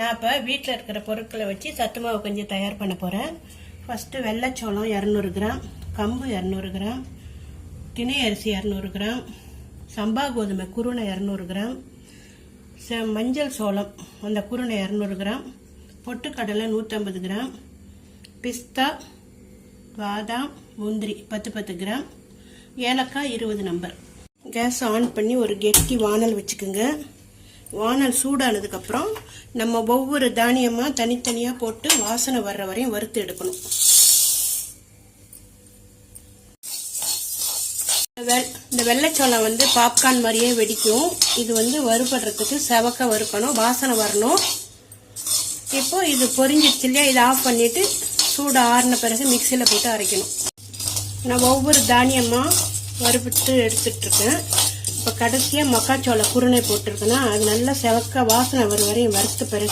நான் இப்போ வீட்டில் இருக்கிற பொருட்களை வச்சு சத்து மாவு கஞ்சி தயார் பண்ண போகிறேன். ஃபஸ்ட்டு வெள்ளைச்சோளம் 200 கிராம், கம்பு 200 கிராம், திணை அரிசி 200 கிராம், சம்பா கோதுமை குருணை 200 கிராம், மஞ்சள் சோளம் அந்த குருணை 200 கிராம், பொட்டுக்கடலை 150 கிராம், பிஸ்தா, பாதாம், முந்திரி 10 கிராம், ஏலக்காய் 20 நம்பர். கேஸ் ஆன் பண்ணி ஒரு கெட்டி வானல் வச்சுக்கோங்க. வானல் சூடானதுக்கப்புறம் நம்ம ஒவ்வொரு தானியமாக தனித்தனியாக போட்டு வாசனை வர்ற வரையும் வறுத்து எடுக்கணும். இந்த வெள்ளைச்சோளம் வந்து பாப்கார்ன் மாதிரியே வெடிக்கும். இது வந்து வறுபடுறதுக்கு செவக்க வறுக்கணும், வாசனை வரணும். இப்போ இது பொரிஞ்சிடுச்சு இல்லையா, இதை ஆஃப் பண்ணிட்டு சூடு ஆறின பிறகு மிக்சியில் போட்டு அரைக்கணும். நான் ஒவ்வொரு தானியமாக வறுபட்டு எடுத்துட்டு இருக்கேன். இப்போ கடைசியாக மக்காச்சோள குருணை போட்டிருக்கேன்னா அது நல்லா செவக்க வாசனை வரும் வரையும் வறுத்த பிறகு